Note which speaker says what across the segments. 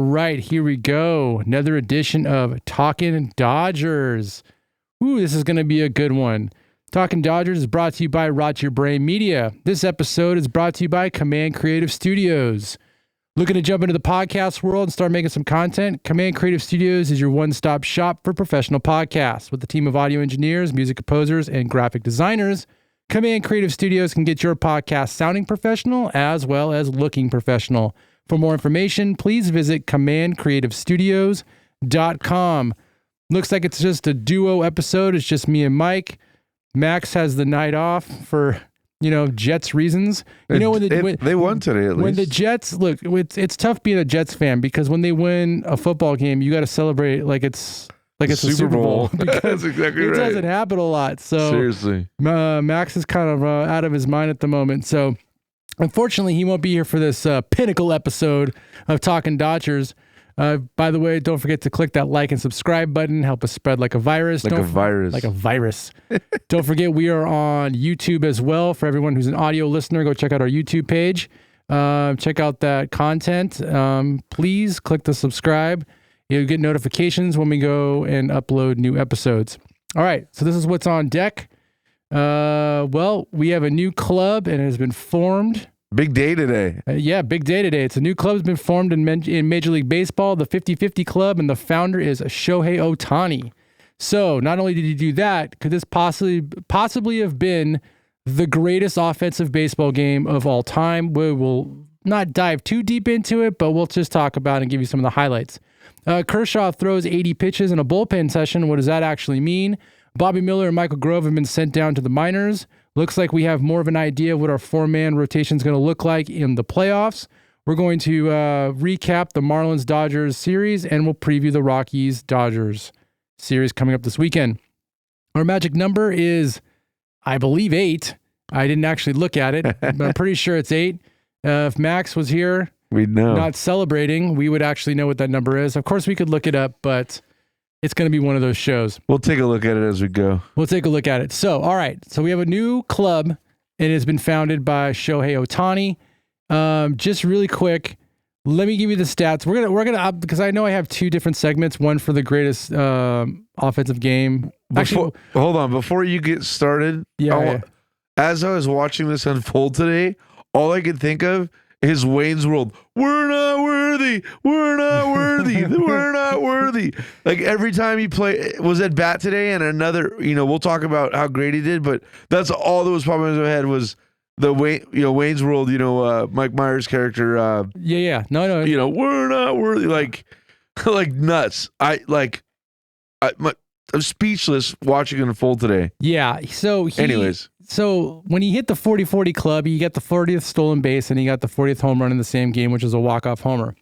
Speaker 1: right, here we go. Another edition of Talkin Dodgers. Ooh, this is going to be a good one. Talkin Dodgers is brought to you by Rot Your Brain Media. This episode is brought to you by Command Creative Studios. Looking to jump into the podcast world and start making some content? Command Creative Studios is your one-stop shop for professional podcasts. With a team of audio engineers, music composers, and graphic designers, Command Creative Studios can get your podcast sounding professional as well as looking professional. For more information, please visit commandcreativestudios.com. Looks like it's just a duo episode. It's just me and Mike. Max has the night off for, Jets reasons.
Speaker 2: They won today at least.
Speaker 1: When the Jets, look, it's tough being a Jets fan because when they win a football game, you got to celebrate like it's a Super Bowl.
Speaker 2: That's exactly right.
Speaker 1: It doesn't happen a lot. So
Speaker 2: seriously,
Speaker 1: Max is kind of out of his mind at the moment. So unfortunately, he won't be here for this pinnacle episode of Talkin Dodgers. By the way, don't forget to click that like and subscribe button. Help us spread like a virus. Like a virus. Don't forget, we are on YouTube as well. For everyone who's an audio listener, go check out our YouTube page. Check out that content. Please click the subscribe. You'll get notifications when we go and upload new episodes. All right, so this is what's on deck. Well, we have a new club and it has been formed.
Speaker 2: Big day today.
Speaker 1: Big day today. It's a new club that's been formed in Major League Baseball, the 50-50 Club, and the founder is Shohei Ohtani. So not only did he do that, could this possibly have been the greatest offensive baseball game of all time? We will not dive too deep into it, but we'll just talk about it and give you some of the highlights. Kershaw throws 80 pitches in a bullpen session. What does that actually mean? Bobby Miller and Michael Grove have been sent down to the minors. Looks like we have more of an idea of what our four-man rotation is going to look like in the playoffs. We're going to recap the Marlins-Dodgers series, and we'll preview the Rockies-Dodgers series coming up this weekend. Our magic number is, I believe, 8. I didn't actually look at it, but I'm pretty sure it's 8. If Max was here,
Speaker 2: we'd know.
Speaker 1: Not celebrating, we would actually know what that number is. Of course, we could look it up, but it's going to be one of those shows.
Speaker 2: We'll take a look at it as we go.
Speaker 1: We'll take a look at it. So, all right. So we have a new club. It has been founded by Shohei Ohtani. Just really quick, let me give you the stats. We're gonna because I know I have two different segments. One for the greatest offensive game.
Speaker 2: Hold on. Before you get started, as I was watching this unfold today, all I could think of is Wayne's World. We're not worthy. We're not worthy. We're not worthy. Like every time he was at bat today, and another. We'll talk about how great he did, but that's all that was popping in my head was the Wayne's World. Mike Myers' character.
Speaker 1: No.
Speaker 2: We're not worthy. Like nuts. I'm speechless watching it unfold today.
Speaker 1: Yeah. So when he hit the 40-40 club, he got the 40th stolen base and he got the 40th home run in the same game, which was a walk-off homer.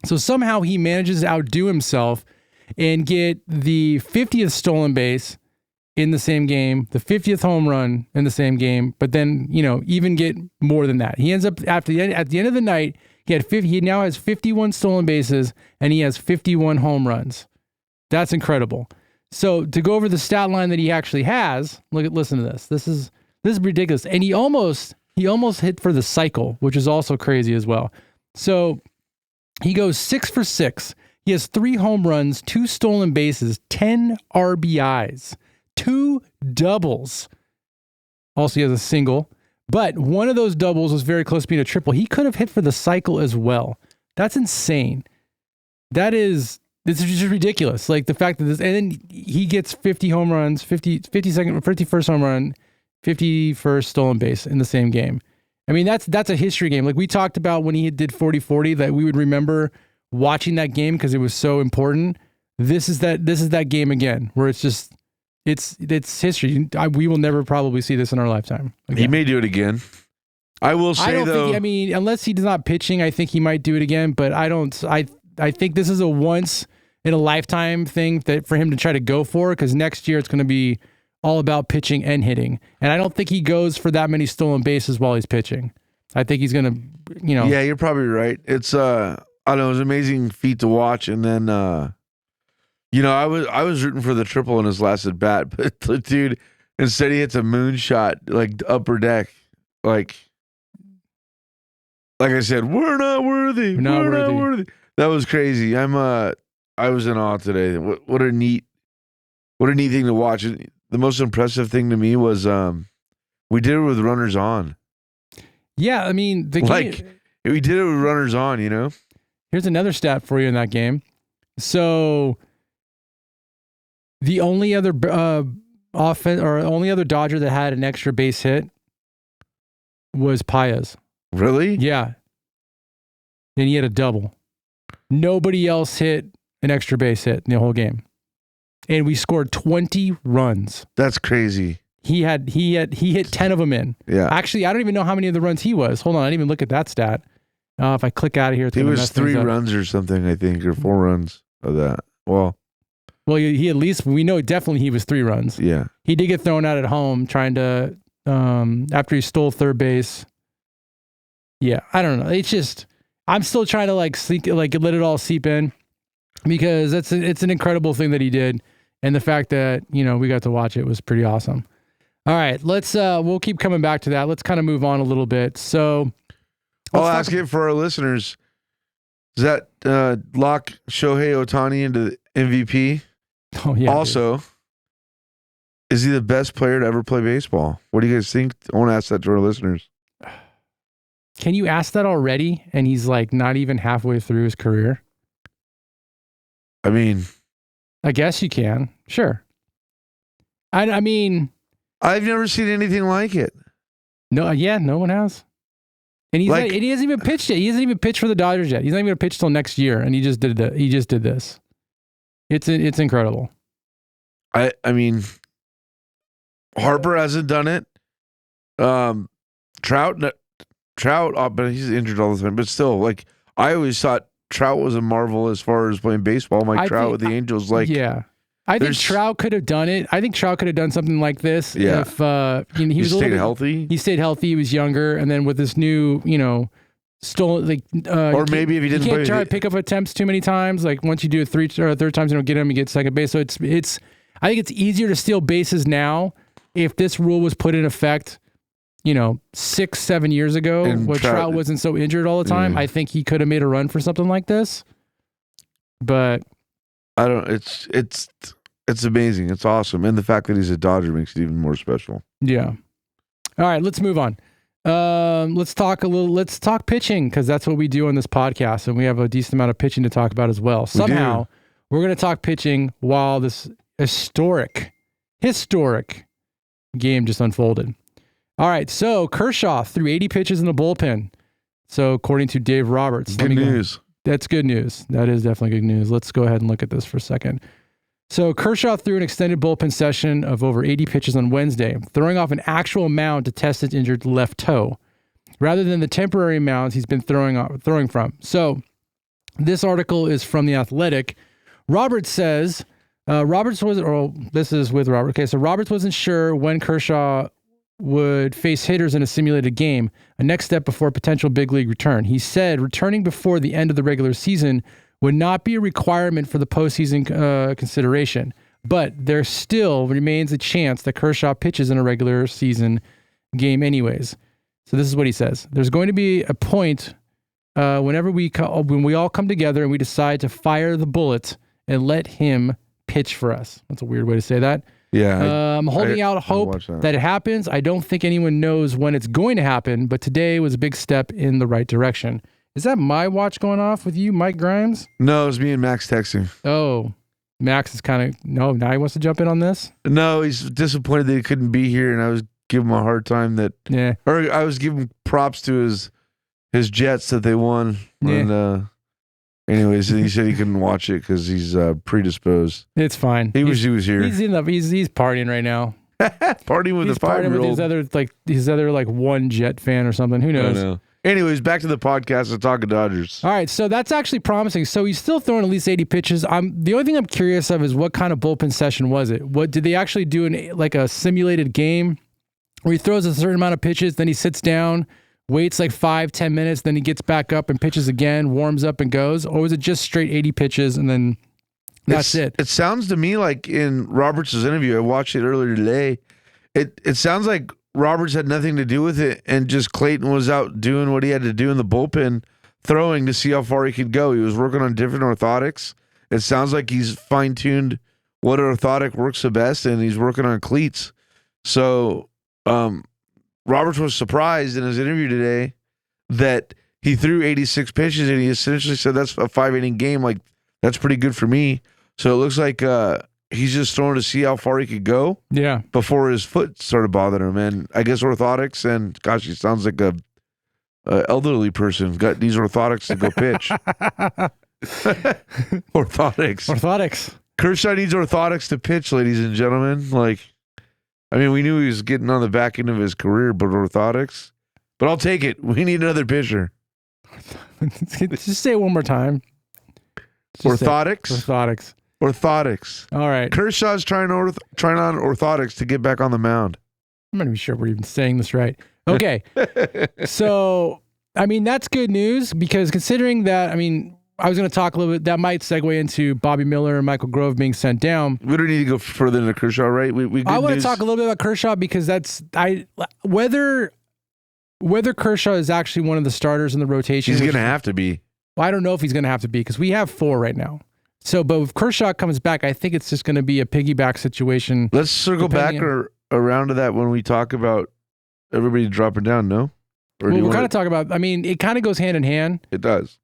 Speaker 1: So somehow he manages to outdo himself and get the 50th stolen base in the same game, the 50th home run in the same game, but then, even get more than that. He ends up at the end of the night, he now has 51 stolen bases and he has 51 home runs. That's incredible. So to go over the stat line that he actually has, listen to this. This is ridiculous. And he almost hit for the cycle, which is also crazy as well. So he goes 6 for 6. He has 3 home runs, 2 stolen bases, 10 RBIs, 2 doubles. Also, he has a single, but one of those doubles was very close to being a triple. He could have hit for the cycle as well. That's insane. This is just ridiculous. Like the fact that and then he gets 50 home runs, 51st home run, 51st stolen base in the same game. I mean, that's a history game. Like we talked about when he did 40-40 that we would remember watching that game because it was so important. This is that game again where it's history. We will never probably see this in our lifetime. Again.
Speaker 2: He may do it again. I will say
Speaker 1: unless he's not pitching, I think he might do it again, but I think this is a once in a lifetime thing that for him to try to go for, because next year it's going to be all about pitching and hitting. And I don't think he goes for that many stolen bases while he's pitching. I think he's going to,
Speaker 2: Yeah, you're probably right. It's, I don't know, it was an amazing feat to watch. And then, I was rooting for the triple in his last at bat, but the dude, instead he hits a moonshot, like upper deck, like I said, we're not worthy. We're not worthy. That was crazy. I was in awe today. What a neat thing to watch. The most impressive thing to me was we did it with runners on.
Speaker 1: Yeah, I mean,
Speaker 2: we did it with runners on, you know?
Speaker 1: Here's another stat for you in that game. So the only other only other Dodger that had an extra base hit was Paez.
Speaker 2: Really?
Speaker 1: Yeah. And he had a double. Nobody else hit an extra base hit in the whole game. And we scored 20 runs.
Speaker 2: That's crazy.
Speaker 1: He hit 10 of them in.
Speaker 2: Yeah.
Speaker 1: Actually, I don't even know how many of the runs he was. Hold on, I didn't even look at that stat. If I click out of here,
Speaker 2: he was 3 runs or something, I think, or 4 runs of that. Well,
Speaker 1: he at least, we know definitely he was 3 runs.
Speaker 2: Yeah.
Speaker 1: He did get thrown out at home trying to, after he stole third base. Yeah, I don't know. It's just, I'm still trying to let it all seep in because it's an incredible thing that he did. And the fact that, we got to watch it was pretty awesome. All right, we'll keep coming back to that. Let's kind of move on a little bit. So
Speaker 2: I'll ask it for our listeners. Does that lock Shohei Ohtani into the MVP?
Speaker 1: Oh, yeah.
Speaker 2: Also, is he the best player to ever play baseball? What do you guys think? I want to ask that to our listeners.
Speaker 1: Can you ask that already? And he's not even halfway through his career?
Speaker 2: I mean,
Speaker 1: I guess you can. Sure. I mean,
Speaker 2: I've never seen anything like it.
Speaker 1: No, no one has. And he hasn't even pitched yet. He hasn't even pitched for the Dodgers yet. He's not even going to pitch till next year, and he just did this. It's incredible.
Speaker 2: I mean, Harper hasn't done it. Trout, but he's injured all the time. But still, I always thought Trout was a marvel as far as playing baseball. Trout with the Angels,
Speaker 1: yeah. I think Trout could have done it. I think Trout could have done something like this if he was
Speaker 2: stayed healthy.
Speaker 1: He stayed healthy. He was younger, and then with this new, stolen
Speaker 2: or maybe if he didn't,
Speaker 1: you can't try to pick up attempts too many times. Once you do it 3 or third times, you don't get him. You get second base. So it's. I think it's easier to steal bases now if this rule was put in effect. 6-7 years ago, when Trout wasn't so injured all the time. Yeah. I think he could have made a run for something like this, but.
Speaker 2: I don't. It's amazing. It's awesome, and the fact that he's a Dodger makes it even more special.
Speaker 1: Yeah. All right, let's move on. Let's talk pitching because that's what we do on this podcast, and we have a decent amount of pitching to talk about as well. Somehow, we're going to talk pitching while this historic game just unfolded. All right, so Kershaw threw 80 pitches in the bullpen. So according to Dave Roberts,
Speaker 2: good news.
Speaker 1: That's good news. That is definitely good news. Let's go ahead and look at this for a second. So Kershaw threw an extended bullpen session of over 80 pitches on Wednesday, throwing off an actual mound to test his injured left toe, rather than the temporary mounds he's been throwing from. So this article is from The Athletic. Roberts says, this is with Robert. Okay, so Roberts wasn't sure when Kershaw would face hitters in a simulated game, a next step before a potential big league return. He said returning before the end of the regular season would not be a requirement for the postseason consideration, but there still remains a chance that Kershaw pitches in a regular season game anyways. So this is what he says. There's going to be a point when we all come together and we decide to fire the bullet and let him pitch for us. That's a weird way to say that.
Speaker 2: Yeah.
Speaker 1: I'm holding out hope that it happens. I don't think anyone knows when it's going to happen, but today was a big step in the right direction. Is that my watch going off with you, Mike Grimes?
Speaker 2: No, it was me and Max texting.
Speaker 1: Oh, Max is now he wants to jump in on this?
Speaker 2: No, he's disappointed that he couldn't be here, and I was giving him a hard time or I was giving props to his Jets that they won.
Speaker 1: Yeah.
Speaker 2: And, anyways, he said he couldn't watch it because he's predisposed.
Speaker 1: It's fine.
Speaker 2: He was here.
Speaker 1: He's partying right now.
Speaker 2: Partying with the 5-year-old.
Speaker 1: His other one Jet fan or something. Who knows?
Speaker 2: I know. Anyways, back to the podcast of Talkin Dodgers.
Speaker 1: All right, so that's actually promising. So he's still throwing at least 80 pitches. The only thing I'm curious of is what kind of bullpen session was it? What did they actually do a simulated game where he throws a certain amount of pitches, then he sits down, waits 5-10 minutes, then he gets back up and pitches again, warms up and goes? Or was it just straight 80 pitches and then that's it?
Speaker 2: It sounds to me like in Roberts' interview, I watched it earlier today, it sounds like Roberts had nothing to do with it, and just Clayton was out doing what he had to do in the bullpen, throwing to see how far he could go. He was working on different orthotics. It sounds like he's fine-tuned what orthotic works the best, and he's working on cleats. So Roberts was surprised in his interview today that he threw 86 pitches, and he essentially said that's a 5-inning game. Like, that's pretty good for me. So it looks like he's just throwing to see how far he could go.
Speaker 1: Yeah.
Speaker 2: Before his foot started bothering him, and I guess orthotics. And gosh, he sounds like a elderly person. Got these orthotics to go pitch. Orthotics. Kershaw needs orthotics to pitch, ladies and gentlemen. Like, I mean, we knew he was getting on the back end of his career, but orthotics. But I'll take it. We need another pitcher.
Speaker 1: Just say it one more time.
Speaker 2: Orthotics. Orthotics.
Speaker 1: All right.
Speaker 2: Kershaw's trying on orthotics to get back on the mound.
Speaker 1: I'm not even sure we're even saying this right. Okay. So, I mean, that's good news because considering that, I mean, I was going to talk a little bit, that might segue into Bobby Miller and Michael Grove being sent down.
Speaker 2: We don't need to go further into Kershaw, right?
Speaker 1: I want to talk a little bit about Kershaw because whether Kershaw is actually one of the starters in the rotation.
Speaker 2: He's going to have to be.
Speaker 1: Well, I don't know if he's going to have to be because we have 4 right now. So, but if Kershaw comes back, I think it's just going to be a piggyback situation.
Speaker 2: Let's circle back around to that when we talk about everybody dropping down, no?
Speaker 1: Or we're kind of talking about, I mean, it kind of goes hand in hand.
Speaker 2: It does.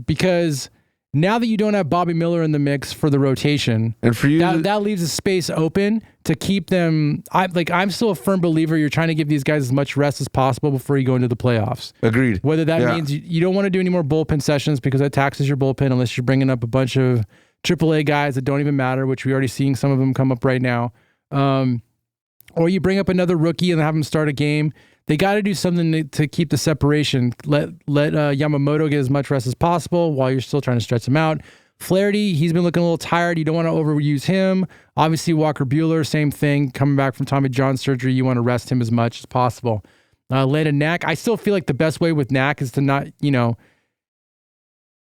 Speaker 1: Because now that you don't have Bobby Miller in the mix for the rotation,
Speaker 2: and for you,
Speaker 1: that leaves a space open to keep them. I'm still a firm believer you're trying to give these guys as much rest as possible before you go into the playoffs.
Speaker 2: Agreed.
Speaker 1: Whether that means you don't want to do any more bullpen sessions because that taxes your bullpen unless you're bringing up a bunch of AAA guys that don't even matter, which we're already seeing some of them come up right now. Or you bring up another rookie and have him start a game. They got to do something to keep the separation. Let Yamamoto get as much rest as possible while you're still trying to stretch him out. Flaherty, he's been looking a little tired. You don't want to overuse him. Obviously, Walker Buehler, same thing. Coming back from Tommy John surgery, you want to rest him as much as possible. Landon Knack, I still feel like the best way with Knack is to not,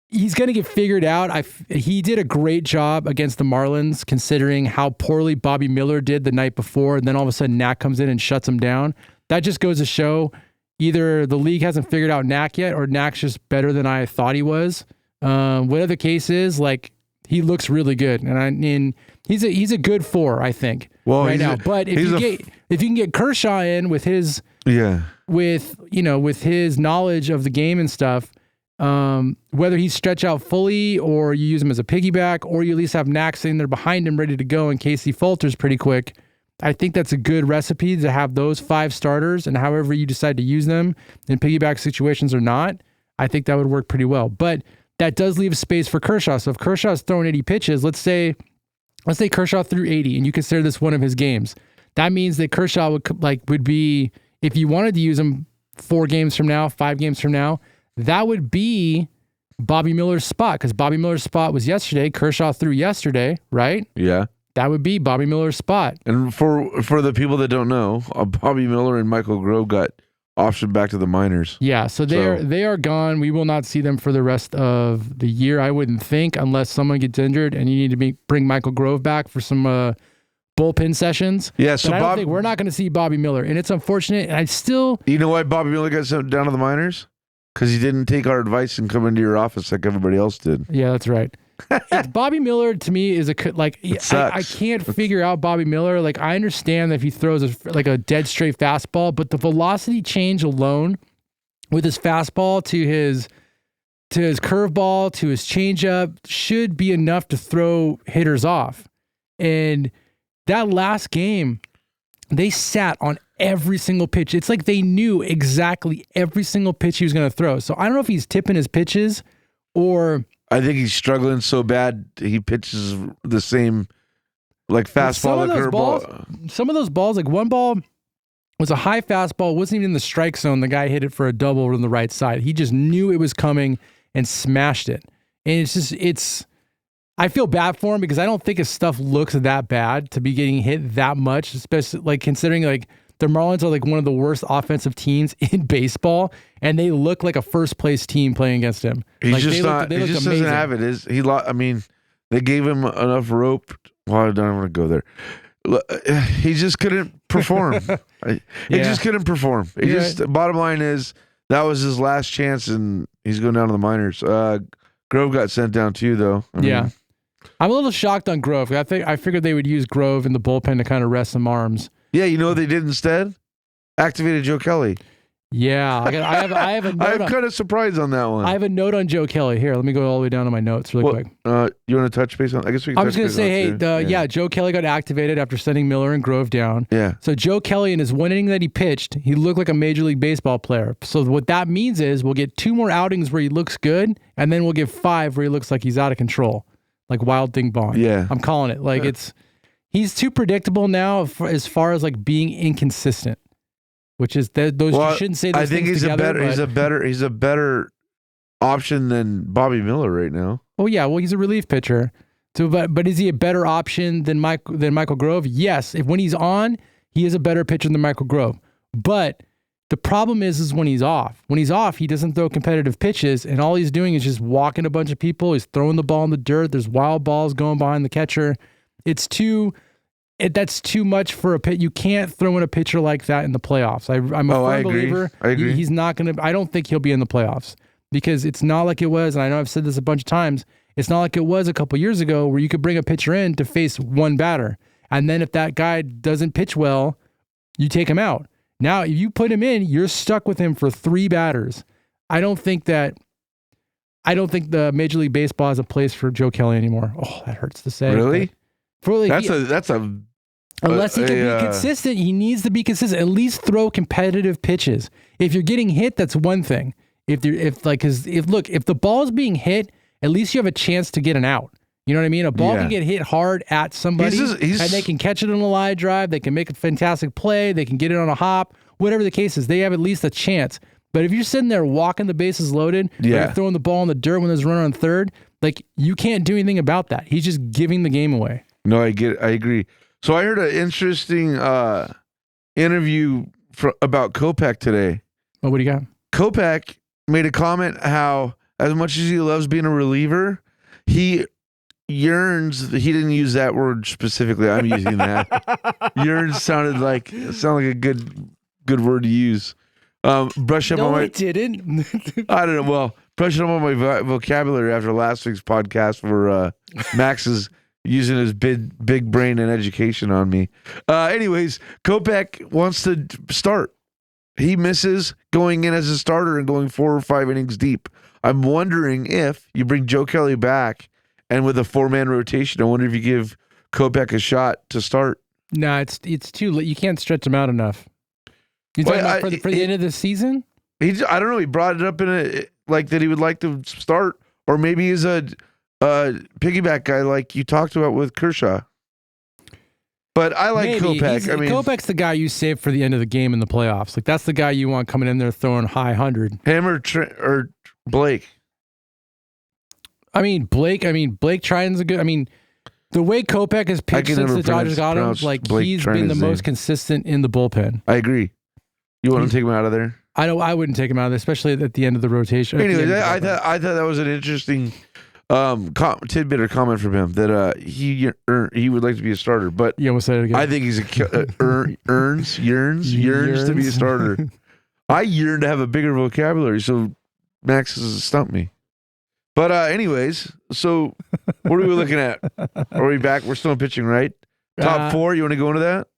Speaker 1: he's going to get figured out. He did a great job against the Marlins, considering how poorly Bobby Miller did the night before, and then all of a sudden Knack comes in and shuts him down. That just goes to show either the league hasn't figured out Knack yet, or Knack's just better than I thought he was. Whatever the case is, like, he looks really good, and he's a good 4, I think, right now. But if you can get Kershaw in with his with his knowledge of the game and stuff. Whether he's stretch out fully or you use him as a piggyback or you at least have Knack sitting there behind him ready to go in case he falters pretty quick. I think that's a good recipe to have those 5 starters, and however you decide to use them in piggyback situations or not, I think that would work pretty well. But that does leave space for Kershaw. So if Kershaw's throwing 80 pitches, let's say Kershaw threw 80 and you consider this one of his games. That means that Kershaw would be, if you wanted to use him 4 games from now, 5 games from now, that would be Bobby Miller's spot, because Bobby Miller's spot was yesterday. Kershaw threw yesterday, right?
Speaker 2: Yeah.
Speaker 1: That would be Bobby Miller's spot.
Speaker 2: And for the people that don't know, Bobby Miller and Michael Grove got optioned back to the minors.
Speaker 1: Yeah, so they are gone. We will not see them for the rest of the year, I wouldn't think, unless someone gets injured and you need to bring Michael Grove back for some bullpen sessions.
Speaker 2: Yeah, so
Speaker 1: I don't think we're not going to see Bobby Miller, and it's unfortunate. And I still,
Speaker 2: you know why Bobby Miller got sent down to the minors? Because he didn't take our advice and come into your office like everybody else did.
Speaker 1: Yeah, that's right. Bobby Miller to me is I can't figure out Bobby Miller. Like, I understand that if he throws a dead straight fastball, but the velocity change alone with his fastball to his curveball to his changeup should be enough to throw hitters off. And that last game, they sat on every single pitch. It's like they knew exactly every single pitch he was going to throw. So I don't know if he's tipping his pitches or... I
Speaker 2: think he's struggling so bad he pitches the same fastball, curveball.
Speaker 1: Some of those balls, like one ball was a high fastball, wasn't even in the strike zone. The guy hit it for a double on the right side. He just knew it was coming and smashed it. And I feel bad for him because I don't think his stuff looks that bad to be getting hit that much, especially considering the Marlins are one of the worst offensive teams in baseball, and they look like a first place team playing against him.
Speaker 2: He just doesn't have it. They gave him enough rope. Well, I don't want to go there. He just couldn't perform. He just couldn't perform. Bottom line is that was his last chance, and He's going down to the minors. Grove got sent down too, though. I mean,
Speaker 1: I'm a little shocked on Grove. I figured they would use Grove in the bullpen to kind of rest some arms.
Speaker 2: Yeah, you know what they did instead? Activated Joe Kelly.
Speaker 1: Yeah, I have a note.
Speaker 2: I'm kind of surprised on that one.
Speaker 1: I have a note on Joe Kelly. Here, let me go all the way down to my notes really quick.
Speaker 2: You want to touch base on? I guess we can. I was
Speaker 1: going to say, Joe Kelly got activated after sending Miller and Grove down.
Speaker 2: Yeah.
Speaker 1: So Joe Kelly, in his one inning that he pitched, he looked like a Major League Baseball player. So what that means is we'll get 2 more outings where he looks good, and then we'll get 5 where he looks like he's out of control, like Wild Thing Bond.
Speaker 2: Yeah.
Speaker 1: I'm calling it. Like he's too predictable now as far as like being inconsistent. Which is you shouldn't say those things together.
Speaker 2: He's a better option than Bobby Miller right now.
Speaker 1: Oh yeah, well he's a relief pitcher. So, but is he a better option than Michael Grove? Yes. When he's on, he is a better pitcher than Michael Grove. But the problem is when he's off. When he's off, he doesn't throw competitive pitches, and all he's doing is just walking a bunch of people. He's throwing the ball in the dirt. There's wild balls going behind the catcher. That's too much for a pitch. You can't throw in a pitcher like that in the playoffs. I'm a firm believer.
Speaker 2: I agree.
Speaker 1: He's not going to. I don't think he'll be in the playoffs because it's not like it was. And I know I've said this a bunch of times. It's not like it was a couple years ago where you could bring a pitcher in to face one batter, and then if that guy doesn't pitch well, you take him out. Now, if you put him in, you're stuck with him for 3 batters. I don't think the Major League Baseball has a place for Joe Kelly anymore. Oh, that hurts to say.
Speaker 2: Really?
Speaker 1: Unless he can be consistent, he needs to be consistent. At least throw competitive pitches. If you're getting hit, that's one thing. If the ball is being hit, at least you have a chance to get an out. You know what I mean? A ball can get hit hard at somebody, and they can catch it on a line drive. They can make a fantastic play. They can get it on a hop. Whatever the case is, they have at least a chance. But if you're sitting there walking the bases loaded, or throwing the ball in the dirt when there's a runner on third, like you can't do anything about that. He's just giving the game away.
Speaker 2: No, I agree. So I heard an interesting interview about Kopech today.
Speaker 1: Oh, what do you got?
Speaker 2: Kopech made a comment how, as much as he loves being a reliever, he yearns. He didn't use that word specifically. I'm using that. Yearns sounded like a good word to use. Brush up on my.
Speaker 1: No, it didn't.
Speaker 2: I don't know. Well, brushing up on my vocabulary after last week's podcast where Max is using his big brain and education on me. Anyways, Kopech wants to start. He misses going in as a starter and going 4 or 5 innings deep. I'm wondering if you bring Joe Kelly back and with a 4-man rotation, I wonder if you give Kopech a shot to start.
Speaker 1: No, it's too late. You can't stretch him out enough. You talking about for the end of the season?
Speaker 2: I don't know. He brought it up in like that he would like to start, or maybe he's a piggyback guy like you talked about with Kershaw. But I like Kopech.
Speaker 1: Kopech's the guy you save for the end of the game in the playoffs. Like that's the guy you want coming in there throwing high 100.
Speaker 2: Him or Blake.
Speaker 1: Blake Triton's a good. The way Kopech has pitched since the Dodgers got him, like Blake he's been the most consistent in the bullpen.
Speaker 2: I agree. You want to take him out of there?
Speaker 1: I wouldn't take him out of there, especially at the end of the rotation.
Speaker 2: Anyway, I thought that was an interesting tidbit or comment from him that he would like to be a starter, but
Speaker 1: yeah, we'll say it again.
Speaker 2: I think he's yearns to be a starter. I yearn to have a bigger vocabulary, so Max has stumped me. But anyways, so what are we looking at? Are we back? We're still in pitching, right? Top 4. You want to go into that?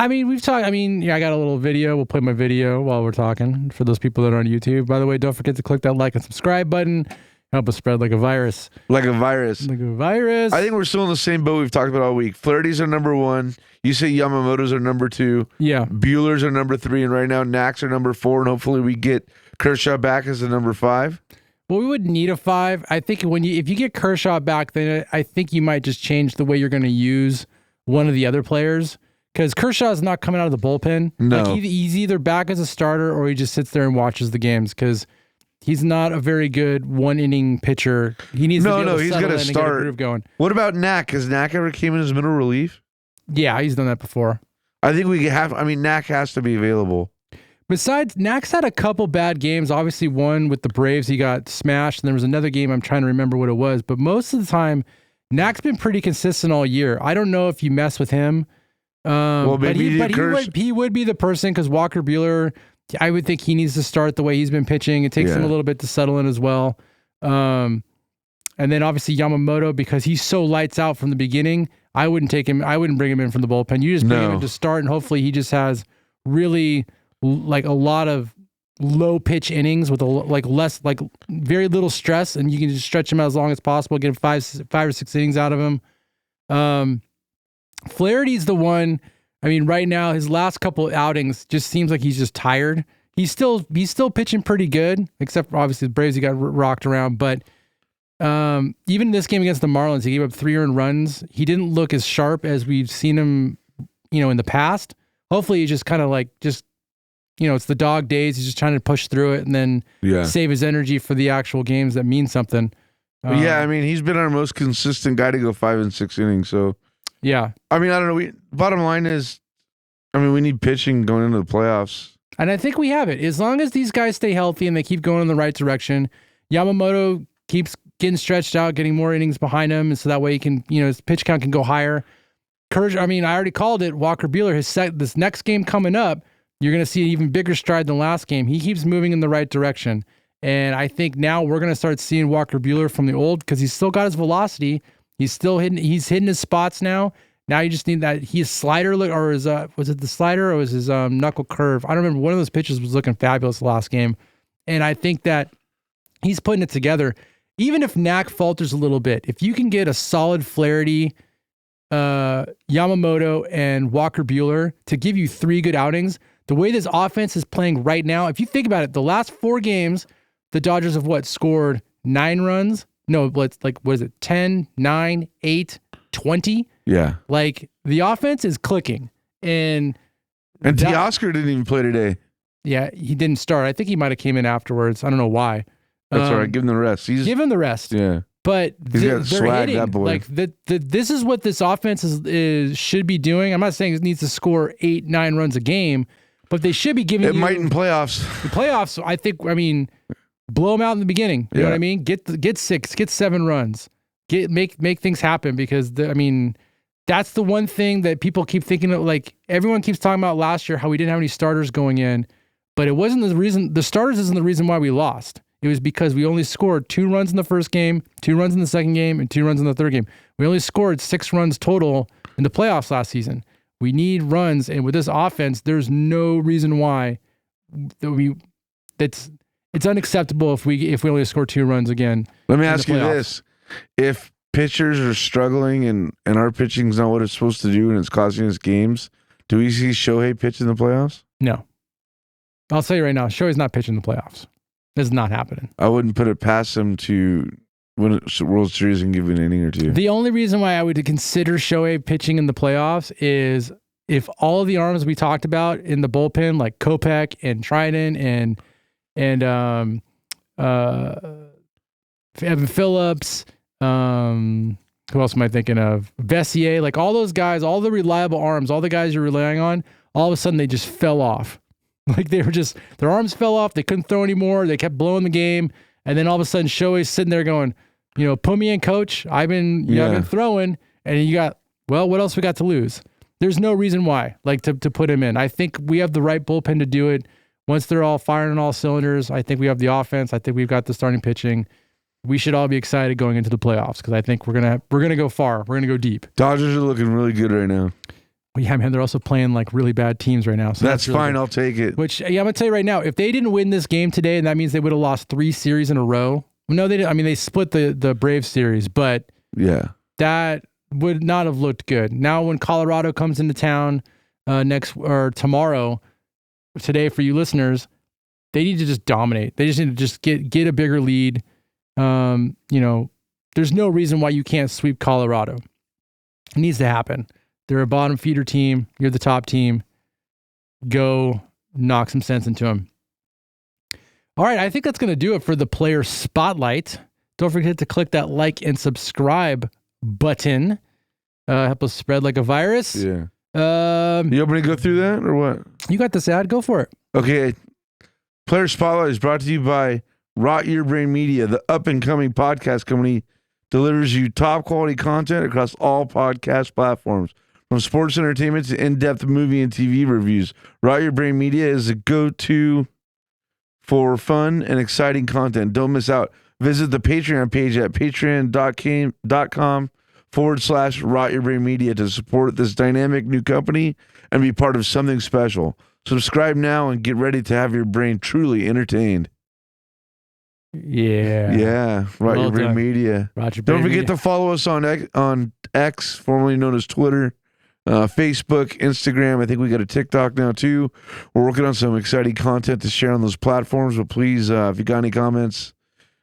Speaker 1: We've talked. I got a little video. We'll play my video while we're talking for those people that are on YouTube. By the way, don't forget to click that like and subscribe button. Help us spread like a virus.
Speaker 2: Like a virus.
Speaker 1: I
Speaker 2: think we're still in the same boat we've talked about all week. Flaherty's are number 1. You say Yamamoto's are number 2.
Speaker 1: Yeah.
Speaker 2: Bueller's are number 3. And right now, Knacks are number 4. And hopefully we get Kershaw back as the number 5.
Speaker 1: Well, we wouldn't need a 5. I think if you get Kershaw back, then I think you might just change the way you're going to use one of the other players. Because Kershaw's not coming out of the bullpen.
Speaker 2: No.
Speaker 1: Like he's either back as a starter or he just sits there and watches the games because he's not a very good 1-inning pitcher. He needs to be able to settle in and get a groove going.
Speaker 2: What about Knack? Has Knack ever came in as middle relief?
Speaker 1: Yeah, he's done that before.
Speaker 2: I think Knack has to be available.
Speaker 1: Besides, Knack's had a couple bad games. Obviously, one with the Braves, he got smashed. And there was another game, I'm trying to remember what it was. But most of the time, Knack's been pretty consistent all year. I don't know if you mess with him.
Speaker 2: Well, maybe
Speaker 1: he would be the person because Walker Buehler I would think he needs to start the way he's been pitching. It takes him a little bit to settle in as well. And then obviously Yamamoto, because he's so lights out from the beginning, I wouldn't bring him in from the bullpen. You just bring him in to start, and hopefully he just has really like a lot of low pitch innings with very little stress, and you can just stretch him out as long as possible, get 5 or 6 innings out of him. Flaherty's the one. I mean, right now his last couple of outings just seems like he's just tired. He's still pitching pretty good, except for obviously the Braves, he got rocked around. But even in this game against the Marlins, he gave up 3 earned runs. He didn't look as sharp as we've seen him, in the past. Hopefully, he just kind of it's the dog days. He's just trying to push through it and then save his energy for the actual games that mean something.
Speaker 2: I mean, he's been our most consistent guy to go 5 and 6 innings. So,
Speaker 1: yeah.
Speaker 2: I mean, I don't know. Bottom line is, we need pitching going into the playoffs.
Speaker 1: And I think we have it. As long as these guys stay healthy and they keep going in the right direction, Yamamoto keeps getting stretched out, getting more innings behind him, so that way he can, his pitch count can go higher. Kershaw, I already called it. Walker Buehler, this next game coming up, you're going to see an even bigger stride than last game. He keeps moving in the right direction. And I think now we're going to start seeing Walker Buehler from the old, because he's still got his velocity. He's hitting his spots now. Now you just need that. His slider, or was it the slider or was his knuckle curve? I don't remember. One of those pitches was looking fabulous last game. And I think that he's putting it together. Even if Knack falters a little bit, if you can get a solid Flaherty, Yamamoto, and Walker Buehler to give you 3 good outings, the way this offense is playing right now, if you think about it, the last 4 games, the Dodgers have scored 9 runs? No, what is it? 10, 9, 8, 20?
Speaker 2: Yeah.
Speaker 1: The offense is clicking. And
Speaker 2: Teoscar didn't even play today.
Speaker 1: Yeah, he didn't start. I think he might have came in afterwards. I don't know why.
Speaker 2: That's all right. Give him the rest.
Speaker 1: Give him the rest.
Speaker 2: Yeah.
Speaker 1: But
Speaker 2: they're swag,
Speaker 1: hitting.
Speaker 2: That boy.
Speaker 1: This is what this offense should be doing. I'm not saying it needs to score 8, 9 runs a game, but they should be giving
Speaker 2: it might in playoffs.
Speaker 1: The playoffs, I think, blow them out in the beginning. You know what I mean? Get 6, get 7 runs. Make things happen, because that's the one thing that people keep thinking of. Everyone keeps talking about last year how we didn't have any starters going in, but it wasn't the reason. The starters isn't the reason why we lost. It was because we only scored 2 runs in the first game, 2 runs in the second game, and 2 runs in the third game. We only scored 6 runs total in the playoffs last season. We need runs, and with this offense, there's no reason why it's unacceptable if we only score 2 runs again.
Speaker 2: Let me ask you this: if pitchers are struggling and our pitching's not what it's supposed to do and it's costing us games, do we see Shohei pitch in the playoffs?
Speaker 1: No. I'll tell you right now, Shohei's not pitching in the playoffs. This is not happening.
Speaker 2: I wouldn't put it past him to win a World Series and give an inning or 2.
Speaker 1: The only reason why I would consider Shohei pitching in the playoffs is if all of the arms we talked about in the bullpen, like Kopech and Trident and Evan Phillips, who else am I thinking of? Vessier, all those guys, all the reliable arms, all the guys you're relying on, all of a sudden they just fell off. Their arms fell off. They couldn't throw anymore. They kept blowing the game. And then all of a sudden, Shohei's sitting there going, put me in, coach. I've been throwing. And you got, what else we got to lose? There's no reason why, to put him in. I think we have the right bullpen to do it. Once they're all firing on all cylinders, I think we have the offense. I think we've got the starting pitching. We should all be excited going into the playoffs, because I think we're gonna go far. We're gonna go deep.
Speaker 2: Dodgers are looking really good right now.
Speaker 1: Yeah, man, they're also playing really bad teams right now. So
Speaker 2: that's really
Speaker 1: fine.
Speaker 2: Good. I'll take it.
Speaker 1: Which, I'm going to tell you right now, if they didn't win this game today, and that means they would have lost 3 series in a row. No, they didn't. They split the Braves series, but that would not have looked good. Now, when Colorado comes into town tomorrow, today for you listeners, they need to just dominate. They just need to just get a bigger lead. There's no reason why you can't sweep Colorado. It needs to happen. They're a bottom feeder team. You're the top team. Go knock some sense into them. All right, I think that's going to do it for the player spotlight. Don't forget to click that like and subscribe button. Help us spread like a virus.
Speaker 2: Yeah. You want me to go through that or what?
Speaker 1: You got this ad. Go for it.
Speaker 2: Okay. Player Spotlight is brought to you by Raw Ear Brain Media, the up-and-coming podcast company delivers you top quality content across all podcast platforms. From sports entertainment to in-depth movie and TV reviews, Rot Your Brain Media is a go-to for fun and exciting content. Don't miss out. Visit the Patreon page at patreon.com/Rot Your Brain Media to support this dynamic new company and be part of something special. Subscribe now and get ready to have your brain truly entertained.
Speaker 1: Yeah.
Speaker 2: Rot Your Brain Media. Don't forget to follow us on X, formerly known as Twitter, Facebook, Instagram. I think we got a TikTok now too. We're working on some exciting content to share on those platforms. But please, if you got any comments,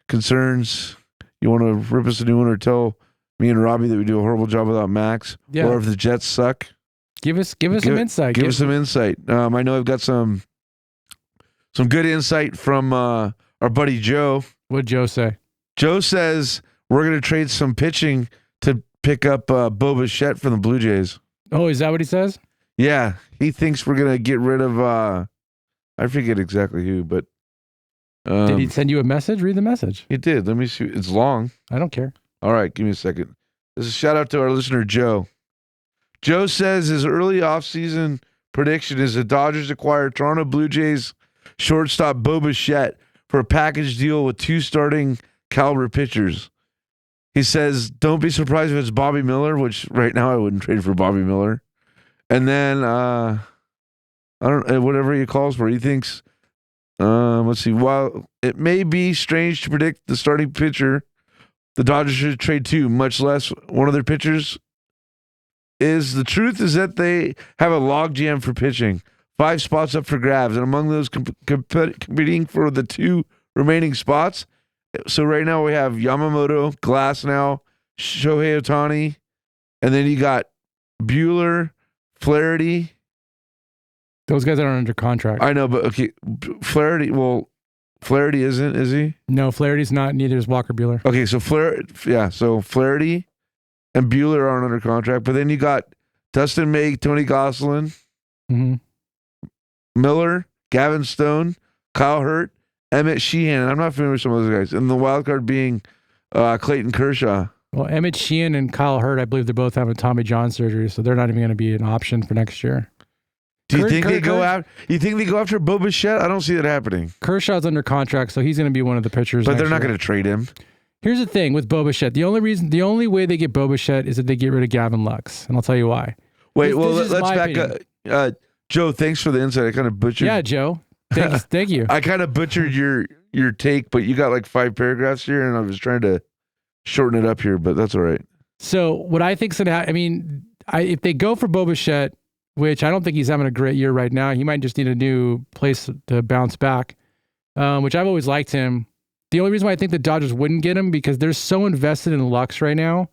Speaker 2: concerns, you want to rip us a new one or tell me and Robbie that we do a horrible job without Max, or if the Jets suck,
Speaker 1: give us some insight.
Speaker 2: Give us some insight. I know I've got some good insight from our buddy Joe.
Speaker 1: What'd Joe say?
Speaker 2: Joe says we're going to trade some pitching to pick up Bo Bichette from the Blue Jays.
Speaker 1: Oh, is that what he says?
Speaker 2: Yeah, he thinks we're going to get rid of, I forget exactly who, but.
Speaker 1: Did he send you a message? Read the message.
Speaker 2: He did. Let me see. It's long.
Speaker 1: I don't care.
Speaker 2: All right, give me a second. This is a shout out to our listener, Joe. Joe says his early offseason prediction is the Dodgers acquire Toronto Blue Jays shortstop Bo Bichette for a package deal with 2 starting caliber pitchers. He says, don't be surprised if it's Bobby Miller, which right now I wouldn't trade for Bobby Miller. And then, I don't know, whatever he calls for, he thinks, let's see, while it may be strange to predict the starting pitcher, the Dodgers should trade 2, much less one of their pitchers. The truth is that they have a logjam for pitching. 5 spots up for grabs, and among those competing for the 2 remaining spots. So right now we have Yamamoto, Glasnow, Shohei Ohtani, and then you got Buehler, Flaherty.
Speaker 1: Those guys aren't under contract.
Speaker 2: I know, but okay, Flaherty isn't, is he?
Speaker 1: No, Flaherty's not. Neither is Walker Buehler.
Speaker 2: Okay, so Flaherty and Buehler aren't under contract, but then you got Dustin May, Tony Gosselin, Miller, Gavin Stone, Kyle Hurt, Emmett Sheehan, and I'm not familiar with some of those guys. And the wild card being Clayton Kershaw.
Speaker 1: Well, Emmett Sheehan and Kyle Hurt, I believe they're both having Tommy John surgery, so they're not even going to be an option for next year.
Speaker 2: Do you think they go after? You think they go after Bo Bichette? I don't see that happening.
Speaker 1: Kershaw's under contract, so he's going to be one of the pitchers.
Speaker 2: But they're not going to trade him.
Speaker 1: Here's the thing with Bo Bichette. The only way they get Bo Bichette is that they get rid of Gavin Lux, and I'll tell you why.
Speaker 2: Wait, let's back up. Joe, thanks for the insight. I kind of butchered.
Speaker 1: Yeah, Joe. Thank you.
Speaker 2: I kind of butchered your take, but you got like 5 paragraphs here, and I was trying to shorten it up here, but that's all right.
Speaker 1: So what I think's going to happen, if they go for Bo Bichette, which I don't think he's having a great year right now, he might just need a new place to bounce back, which I've always liked him. The only reason why I think the Dodgers wouldn't get him because they're so invested in Lux right now.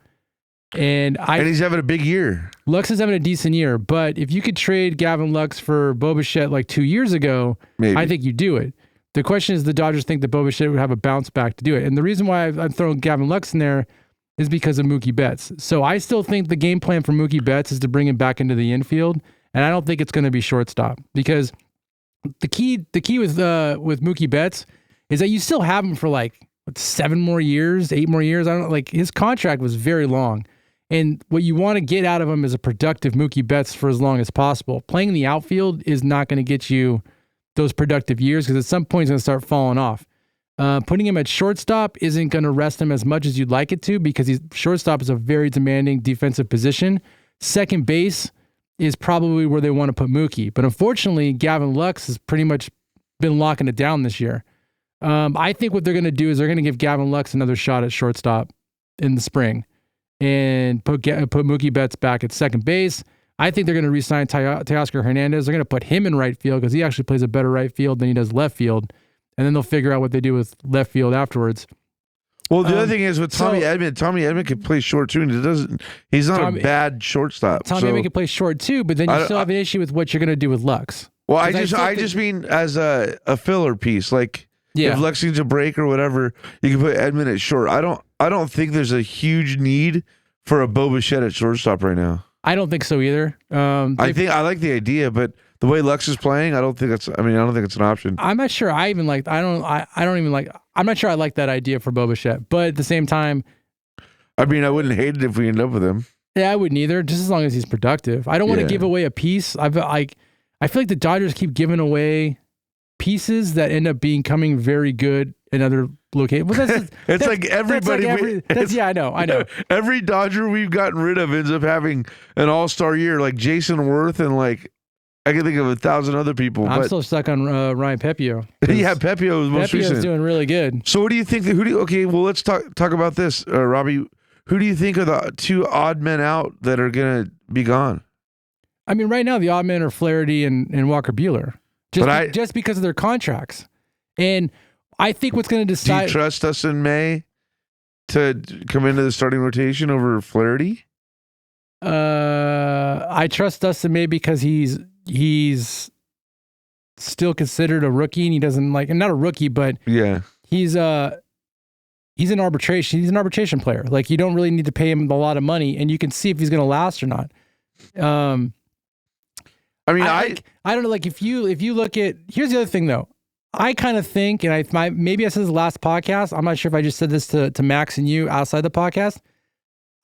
Speaker 1: And
Speaker 2: he's having a big year.
Speaker 1: Lux is having a decent year, but if you could trade Gavin Lux for Bo Bichette like 2 years ago, maybe. I think you do it. The question is the Dodgers think that Bo Bichette would have a bounce back to do it. And the reason why I'm throwing Gavin Lux in there is because of Mookie Betts. So I still think the game plan for Mookie Betts is to bring him back into the infield, and I don't think it's going to be shortstop because the key with Mookie Betts is that you still have him for like 7 more years, 8 more years. I don't like his contract was very long. And what you want to get out of him is a productive Mookie Betts for as long as possible. Playing in the outfield is not going to get you those productive years because at some point he's going to start falling off. Putting him at shortstop isn't going to rest him as much as you'd like it to because shortstop is a very demanding defensive position. Second base is probably where they want to put Mookie. But unfortunately, Gavin Lux has pretty much been locking it down this year. I think what they're going to do is they're going to give Gavin Lux another shot at shortstop in the spring and put Mookie Betts back at second base. I think they're going to re-sign Teoscar Hernandez. They're going to put him in right field because he actually plays a better right field than he does left field. And then they'll figure out what they do with left field afterwards.
Speaker 2: Well, the other thing is with Tommy Edman can play short too, and he's not a bad shortstop.
Speaker 1: Tommy Edman can play short too, but then you still have an issue with what you're going to do with Lux.
Speaker 2: Well, I just mean as a filler piece, like if Lux needs a break or whatever, you can put Edman at short. I don't think there's a huge need for a Bo Bichette at shortstop right now.
Speaker 1: I don't think so either. I
Speaker 2: like the idea, but the way Lux is playing, I don't think it's an option.
Speaker 1: I'm not sure. I'm not sure I like that idea for Bo Bichette, but at the same time,
Speaker 2: I mean, I wouldn't hate it if we end up with him.
Speaker 1: Yeah, I wouldn't either, just as long as he's productive. I don't want to give away a piece. I feel like the Dodgers keep giving away pieces that end up becoming very good in other locations. Well,
Speaker 2: it's like everybody.
Speaker 1: I know.
Speaker 2: Every Dodger we've gotten rid of ends up having an all-star year, like Jason Worth and like I can think of 1,000 other people.
Speaker 1: I'm still stuck on Ryan Pepio.
Speaker 2: Yeah, Pepio was most recent.
Speaker 1: Pepio's doing really good.
Speaker 2: So what do you think? Okay, well, let's talk about this, Robbie. Who do you think are the two odd men out that are going to be gone?
Speaker 1: I mean, right now, the odd men are Flaherty and Walker Buehler. Just because of their contracts. And I think what's going to decide...
Speaker 2: Do you trust us in May to come into the starting rotation over Flaherty?
Speaker 1: I trust Dustin May because he's still considered a rookie, and he doesn't like, and not a rookie, but he's an arbitration. He's an arbitration player. Like, you don't really need to pay him a lot of money, and you can see if he's going to last or not. I mean, I don't know. Like, if you look at, here's the other thing though. I kind of think, and maybe I said this last podcast. I'm not sure if I just said this to Max and you outside the podcast.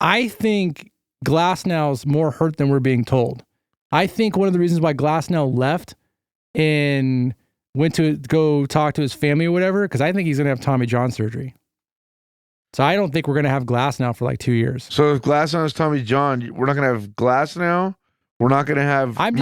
Speaker 1: I think Glasnow's more hurt than we're being told. I think one of the reasons why Glasnow left and went to go talk to his family or whatever, because I think he's going to have Tommy John surgery. So I don't think we're going to have Glasnow for like 2 years.
Speaker 2: So if Glasnow is Tommy John, we're not going to have Glasnow. We're not going to have.
Speaker 1: I'm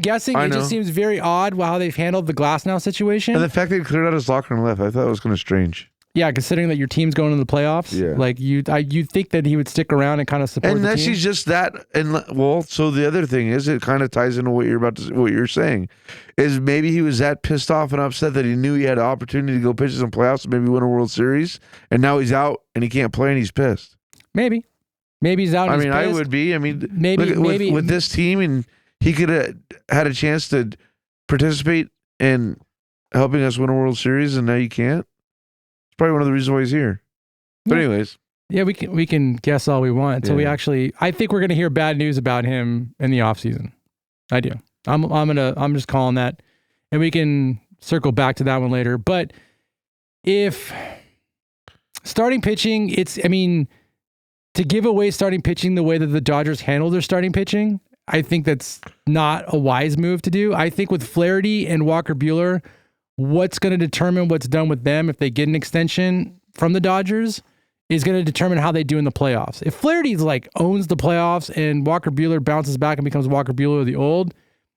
Speaker 1: guessing. It just seems very odd how they've handled the Glasnow situation.
Speaker 2: And the fact that he cleared out his locker and left, I thought it was kind of strange.
Speaker 1: Yeah, considering that your team's going to the playoffs, like you'd think that he would stick around and kind of support.
Speaker 2: And
Speaker 1: the team.
Speaker 2: He's just that. And so the other thing is, it kind of ties into what you're saying, is maybe he was that pissed off and upset that he knew he had an opportunity to go pitch some playoffs and maybe win a World Series, and now he's out and he can't play and he's pissed.
Speaker 1: Maybe he's out. And
Speaker 2: I would be. I mean,
Speaker 1: maybe
Speaker 2: with this team, and he could have had a chance to participate in helping us win a World Series, and now you can't. It's probably one of the reasons why he's here. But anyways.
Speaker 1: Yeah, we can guess all we want until we actually. I think we're going to hear bad news about him in the offseason. I do. I'm just calling that, and we can circle back to that one later. But if starting pitching, to give away starting pitching the way that the Dodgers handle their starting pitching, I think that's not a wise move to do. I think with Flaherty and Walker Buehler, what's going to determine what's done with them if they get an extension from the Dodgers is going to determine how they do in the playoffs. If Flaherty owns the playoffs and Walker Buehler bounces back and becomes Walker Buehler the old,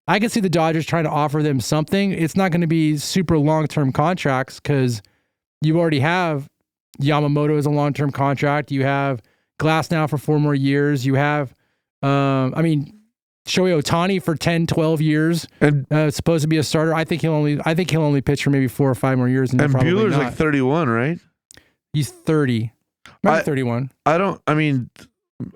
Speaker 1: I can see the Dodgers trying to offer them something. It's not going to be super long-term contracts because you already have Yamamoto as a long-term contract. You have Glasnow for 4 more years. You have, Shohei Ohtani for 10, 12 years, and supposed to be a starter. I think he'll only pitch for maybe 4 or 5 more years. And
Speaker 2: Buehler's like 31, right?
Speaker 1: He's 30. Maybe 31.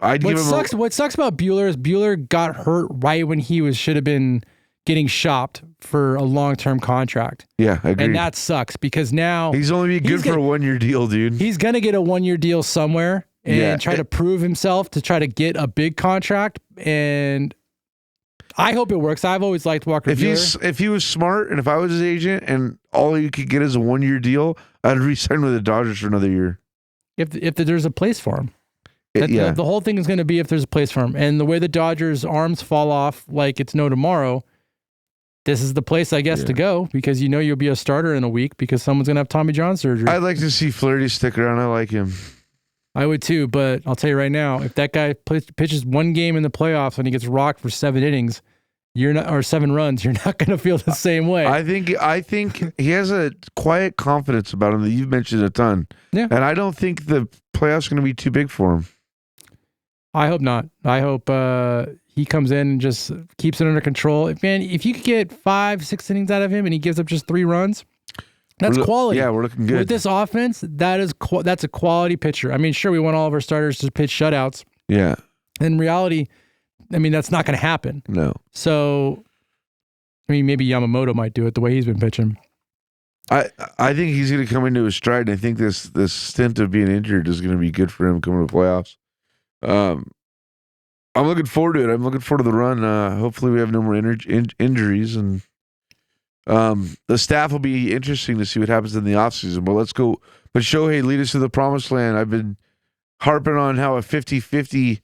Speaker 1: What sucks about Buehler is Buehler got hurt right when he should have been getting shopped for a long-term contract.
Speaker 2: Yeah, I agree.
Speaker 1: And that sucks because now
Speaker 2: he's only good for a 1-year deal, dude.
Speaker 1: He's going to get a 1-year deal somewhere and try to prove himself to try to get a big contract. And I hope it works. I've always liked Walker Buehler.
Speaker 2: If he was smart and if I was his agent and all you could get is a 1-year deal, I'd re-sign with the Dodgers for another year.
Speaker 1: If there's a place for him. The whole thing is going to be if there's a place for him. And the way the Dodgers' arms fall off like it's no tomorrow, this is the place, I guess, to go because you'll be a starter in a week because someone's going to have Tommy John surgery.
Speaker 2: I'd like to see Flaherty stick around. I like him.
Speaker 1: I would too, but I'll tell you right now, if that guy pitches 1 game in the playoffs and he gets rocked for 7 innings, or 7 runs, you're not going to feel the same way.
Speaker 2: I think he has a quiet confidence about him that you've mentioned a ton.
Speaker 1: Yeah.
Speaker 2: And I don't think the playoffs are going to be too big for him.
Speaker 1: I hope not. I hope he comes in and just keeps it under control. If you could get 5-6 innings out of him and he gives up just 3 runs, that's quality.
Speaker 2: Yeah, we're looking good.
Speaker 1: With this offense, that's a quality pitcher. Sure, we want all of our starters to pitch shutouts.
Speaker 2: Yeah.
Speaker 1: In reality, that's not going to happen.
Speaker 2: No.
Speaker 1: So, maybe Yamamoto might do it the way he's been pitching.
Speaker 2: I think he's going to come into his stride, and I think this stint of being injured is going to be good for him coming to the playoffs. I'm looking forward to it. I'm looking forward to the run. Hopefully we have no more injuries, and the staff will be interesting to see what happens in the offseason. But let's go. But Shohei, lead us to the promised land. I've been harping on how a 50-50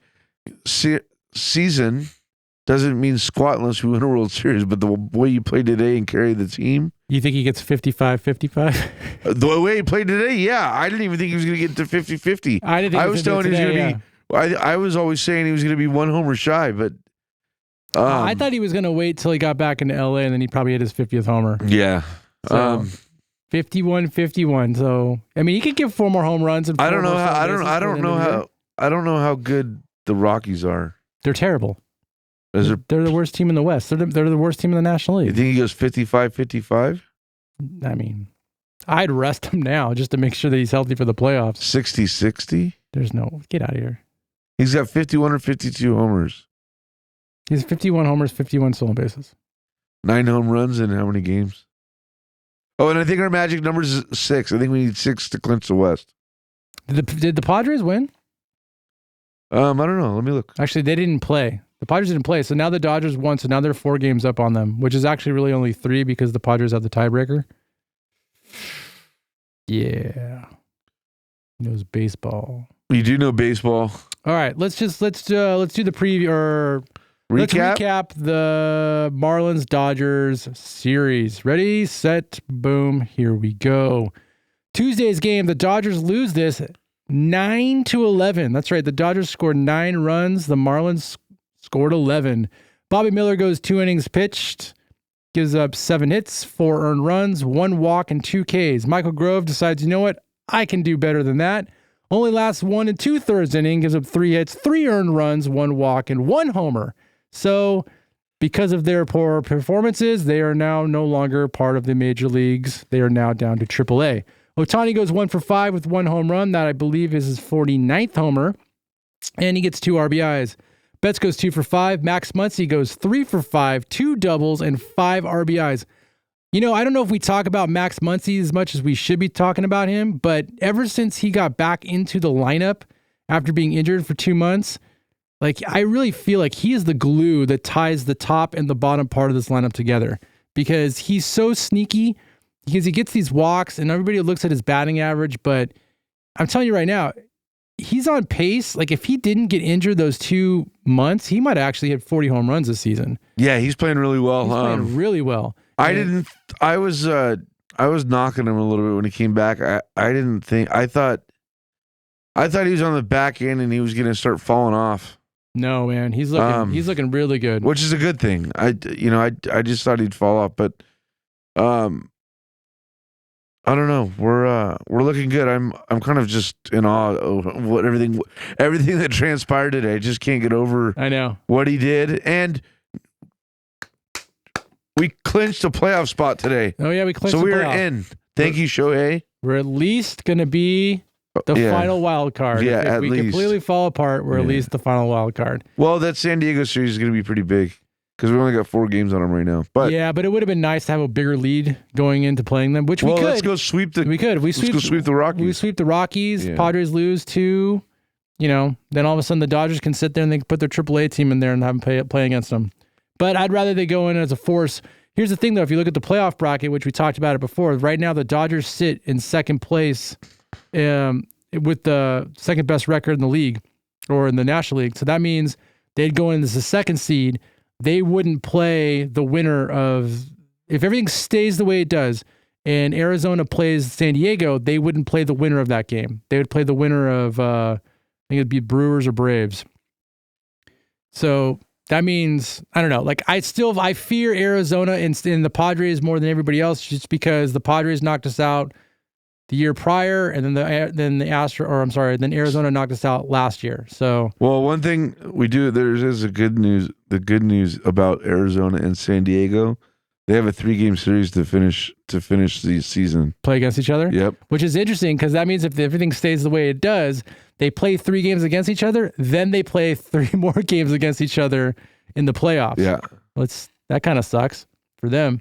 Speaker 2: season doesn't mean squat unless we win a World Series, but the way you play today and carry the team.
Speaker 1: You think he gets 55-55?
Speaker 2: The way he played today, yeah. I didn't even think he was going to get to 50-50.
Speaker 1: I didn't think
Speaker 2: I was telling he was going to be. I was always saying he was going to be one homer shy, but
Speaker 1: I thought he was going to wait till he got back into LA and then he'd probably hit his 50th homer.
Speaker 2: Yeah.
Speaker 1: So, 51-51. So I mean, he could give 4 more home runs. And
Speaker 2: I don't know how good the Rockies are.
Speaker 1: They're terrible. They're the worst team in the West. They're the worst team in the National League.
Speaker 2: You think he goes 55-55?
Speaker 1: I mean, I'd rest him now just to make sure that he's healthy for the playoffs.
Speaker 2: 60-60?
Speaker 1: There's no... Get out of here.
Speaker 2: He's got 51 or 52 homers.
Speaker 1: He's 51 homers, 51 stolen bases.
Speaker 2: 9 home runs in how many games? Oh, and I think our magic number is 6. I think we need 6 to clinch the West.
Speaker 1: Did the Padres win?
Speaker 2: I don't know. Let me look.
Speaker 1: Actually, they didn't play. The Padres didn't play, so now the Dodgers won, so now they're 4 games up on them, which is actually really only 3 because the Padres have the tiebreaker. Yeah. He knows baseball.
Speaker 2: You do know baseball.
Speaker 1: All right, let's do the preview or let's recap the Marlins Dodgers series. Ready, set, boom, here we go. Tuesday's game, the Dodgers lose this 9-11. That's right, the Dodgers scored 9 runs, the Marlins scored 11. Bobby Miller goes 2 innings pitched, gives up 7 hits, 4 earned runs, 1 walk, and 2 Ks. Michael Grove decides, you know what? I can do better than that. Only lasts 1 2/3 inning, gives up 3 hits, 3 earned runs, 1 walk, and 1 homer. So, because of their poor performances, they are now no longer part of the major leagues. They are now down to AAA. Ohtani goes 1 for 5 with 1 home run. That, I believe, is his 49th homer. And he gets 2 RBIs. Betts goes 2 for 5. Max Muncy goes 3 for 5, 2 doubles, and 5 RBIs. You know, I don't know if we talk about Max Muncy as much as we should be talking about him, but ever since he got back into the lineup after being injured for 2 months, like, I really feel like he is the glue that ties the top and the bottom part of this lineup together, because he's so sneaky, because he gets these walks and everybody looks at his batting average, but I'm telling you right now, he's on pace. Like, if he didn't get injured those 2 months, he might actually hit 40 home runs this season.
Speaker 2: Yeah, he's playing really well.
Speaker 1: He's playing really well.
Speaker 2: I was knocking him a little bit when he came back. I thought he was on the back end and he was going to start falling off.
Speaker 1: No, man, he's looking really good,
Speaker 2: which is a good thing. I just thought he'd fall off, but I don't know. We're looking good. I'm kind of just in awe of what everything that transpired today. I just can't get over.
Speaker 1: I know
Speaker 2: what he did, and we clinched a playoff spot today.
Speaker 1: Oh yeah, we clinched.
Speaker 2: So we're in. Thank you, Shohei.
Speaker 1: We're at least going to be the final wild card.
Speaker 2: Yeah,
Speaker 1: if we completely fall apart, we're at least the final wild card.
Speaker 2: Well, that San Diego series is going to be pretty big because we only got 4 games on them right now. But
Speaker 1: but it would have been nice to have a bigger lead going into playing them, which we could.
Speaker 2: Let's go sweep the.
Speaker 1: We could.
Speaker 2: Let's go sweep the Rockies.
Speaker 1: We sweep the Rockies. Yeah. Padres lose 2. Then all of a sudden the Dodgers can sit there and they can put their AAA team in there and have them play against them. But I'd rather they go in as a force. Here's the thing, though. If you look at the playoff bracket, which we talked about it before, right now the Dodgers sit in second place with the second best record in the league or in the National League. So that means they'd go in as the 2nd seed. They wouldn't play the winner of, if everything stays the way it does and Arizona plays San Diego, they wouldn't play the winner of that game. They would play the winner of, I think it'd be Brewers or Braves. So that means, I don't know, like I fear Arizona and the Padres more than everybody else, just because the Padres knocked us out the year prior, and then Arizona knocked us out last year. So, well,
Speaker 2: one thing we do, there is the good news about Arizona and San Diego. They have a 3-game series to finish the season.
Speaker 1: Play against each other?
Speaker 2: Yep.
Speaker 1: Which is interesting because that means if everything stays the way it does, they play 3 games against each other, then they play 3 more games against each other in the playoffs.
Speaker 2: Yeah.
Speaker 1: That kind of sucks for them.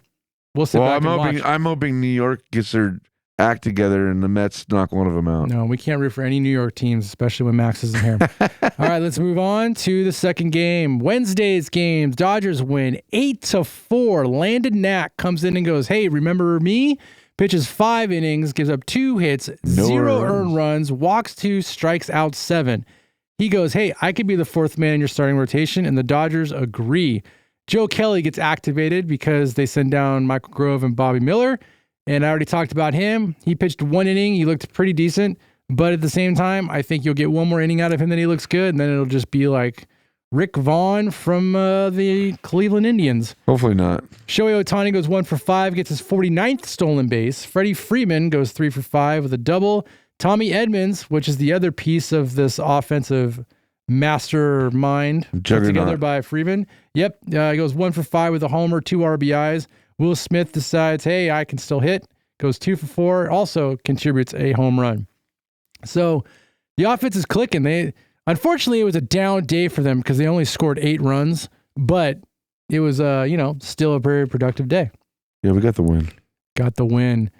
Speaker 1: We'll sit back and watch.
Speaker 2: I'm hoping New York gets their act together and the Mets knock one of them out.
Speaker 1: No, we can't root for any New York teams, especially when Max isn't here. All right, let's move on to the second game. Wednesday's games. Dodgers win 8-4. Landon Knack comes in and goes, hey, remember me? Pitches 5 innings, gives up 2 hits, 0 earned runs, walks 2, strikes out 7. He goes, hey, I could be the fourth man in your starting rotation, and the Dodgers agree. Joe Kelly gets activated because they send down Michael Grove and Bobby Miller, and I already talked about him. He pitched 1 inning. He looked pretty decent, but at the same time, I think you'll get one more inning out of him, then he looks good, and then it'll just be like Rick Vaughn from the Cleveland Indians.
Speaker 2: Hopefully not.
Speaker 1: Shohei Ohtani goes 1 for 5, gets his 49th stolen base. Freddie Freeman goes 3 for 5 with a double. Tommy Edmonds, which is the other piece of this offensive mastermind put together by Freeman. Yep, he goes 1 for 5 with a homer, 2 RBIs. Will Smith decides, hey, I can still hit. Goes 2 for 4, also contributes a home run. So the offense is clicking. Unfortunately, it was a down day for them because they only scored 8 runs, but it was, still a very productive day.
Speaker 2: Yeah, we got the win.
Speaker 1: Got the win.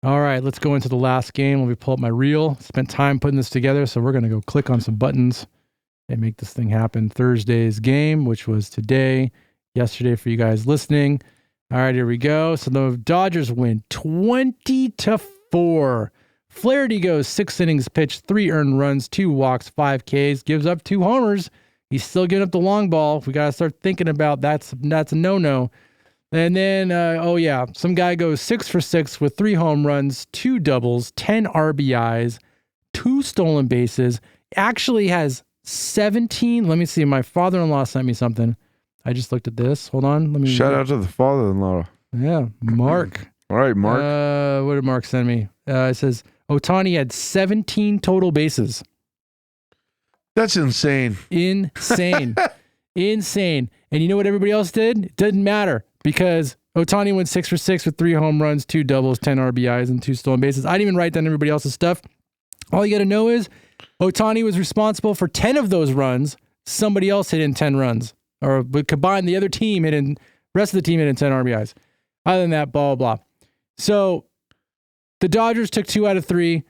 Speaker 1: All right, let's go into the last game. Let me pull up my reel. Spent time putting this together, so we're going to go click on some buttons and make this thing happen. Thursday's game, which was today, yesterday for you guys listening. All right, here we go. So the Dodgers win 20-4. Flaherty goes 6 innings pitched, 3 earned runs, 2 walks, 5 Ks, gives up 2 homers. He's still giving up the long ball. We got to start thinking about that's a no-no. And then, some guy goes 6 for 6 with 3 home runs, 2 doubles, 10 RBIs, 2 stolen bases. Actually has 17. Let me see. My father-in-law sent me something. I just looked at this. Hold on.
Speaker 2: Shout out to the father-in-law.
Speaker 1: Yeah, Mark.
Speaker 2: All right, Mark.
Speaker 1: What did Mark send me? It says Ohtani had 17 total bases.
Speaker 2: That's insane.
Speaker 1: Insane. Insane. And you know what everybody else did? It didn't matter because Ohtani went 6 for 6 with 3 home runs, 2 doubles, 10 RBIs, and 2 stolen bases. I didn't even write down everybody else's stuff. All you got to know is Ohtani was responsible for 10 of those runs. Somebody else hit in 10 runs. Or combined, the other team hit in, rest of the team hit in 10 RBIs. Other than that, blah, blah, blah. So the Dodgers took 2 out of 3.